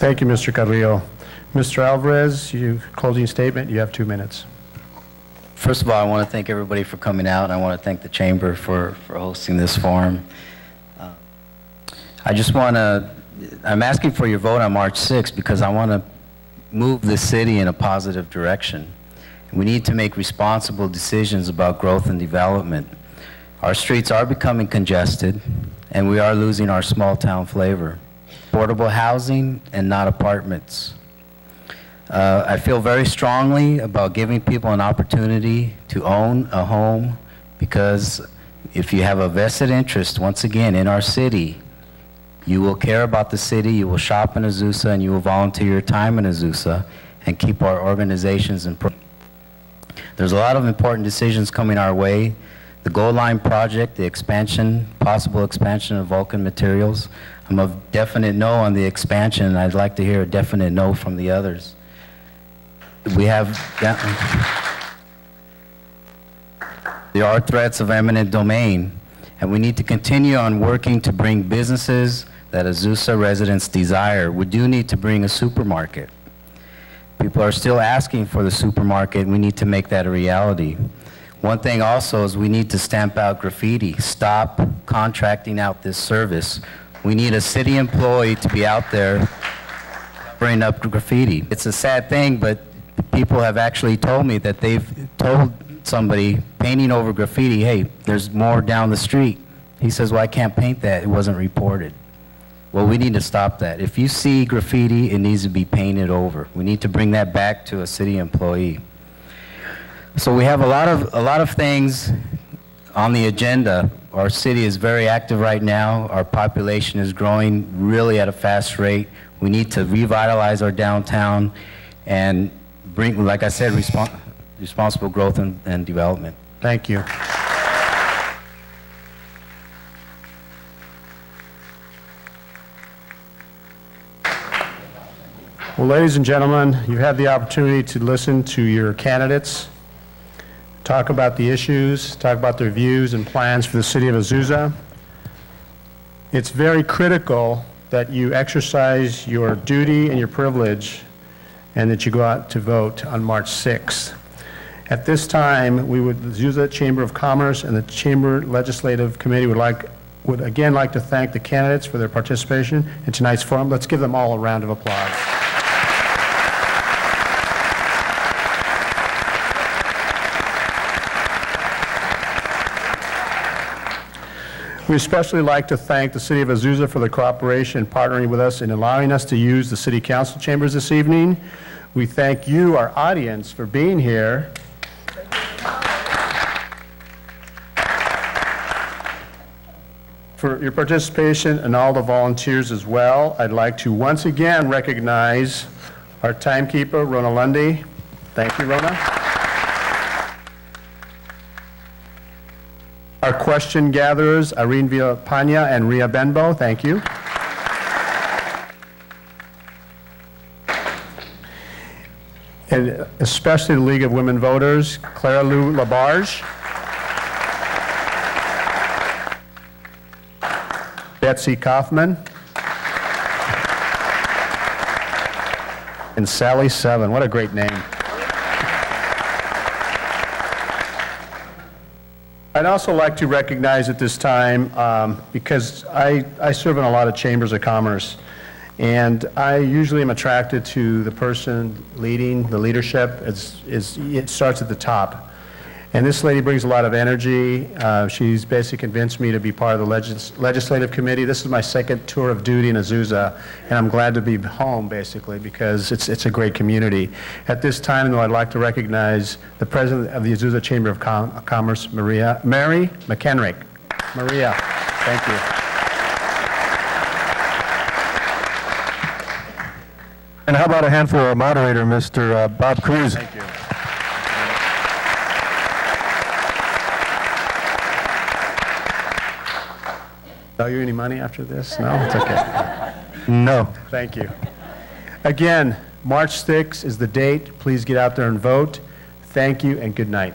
Thank you, Mr. Carrillo. Mr. Alveraz, closing statement. You have 2 minutes. First of all, I want to thank everybody for coming out, and I want to thank the Chamber for hosting this forum. I'm asking for your vote on March 6th because I want to move the city in a positive direction. We need to make responsible decisions about growth and development. Our streets are becoming congested, and we are losing our small town flavor. Affordable housing and not apartments. I feel very strongly about giving people an opportunity to own a home, because if you have a vested interest, once again, in our city, you will care about the city, you will shop in Azusa, and you will volunteer your time in Azusa and keep our organizations in. There's a lot of important decisions coming our way. The Gold Line project, the expansion, possible expansion of Vulcan Materials. I'm a definite no on the expansion, and I'd like to hear a definite no from the others. There are threats of eminent domain, and we need to continue on working to bring businesses that Azusa residents desire. We do need to bring a supermarket. People are still asking for the supermarket. We need to make that a reality. One thing also is we need to stamp out graffiti. Stop contracting out this service. We need a city employee to be out there covering up graffiti. It's a sad thing, but people have actually told me that they've told somebody painting over graffiti, hey, there's more down the street. He says, well, I can't paint that. It wasn't reported. Well, we need to stop that. If you see graffiti, it needs to be painted over. We need to bring that back to a city employee. So we have a lot of things on the agenda. Our city is very active right now. Our population is growing really at a fast rate. We need to revitalize our downtown and bring, like I said, responsible growth and development. Thank you. Well, ladies and gentlemen, you've had the opportunity to listen to your candidates, talk about the issues, talk about their views and plans for the city of Azusa. It's very critical that you exercise your duty and your privilege, and that you go out to vote on March 6th. At this time, the Azusa Chamber of Commerce and the Chamber Legislative Committee would again like to thank the candidates for their participation in tonight's forum. Let's give them all a round of applause. We especially like to thank the City of Azusa for their cooperation and partnering with us in allowing us to use the City Council chambers this evening. We thank you, our audience, for being here. For your participation and all the volunteers as well. I'd like to once again recognize our timekeeper, Rona Lundy. Thank you, Rona. Our question gatherers, Irene Villapana and Ria Benbow, thank you. And especially the League of Women Voters, Clara Lou Labarge, Betsy Kaufman, and Sally Seven. What a great name. I'd also like to recognize at this time, because I serve in a lot of chambers of commerce, and I usually am attracted to the person leading, the leadership. It starts at the top. And this lady brings a lot of energy. She's basically convinced me to be part of the legislative committee. This is my second tour of duty in Azusa, and I'm glad to be home, basically, because it's a great community. At this time, though, I'd like to recognize the president of the Azusa Chamber of Commerce, Mary McHenrick. Maria, thank you. And how about a hand for our moderator, Mr. Bob Cruz? Thank you. Owe you any money after this? No? It's okay. No. Thank you. Again, March 6th is the date. Please get out there and vote. Thank you and good night.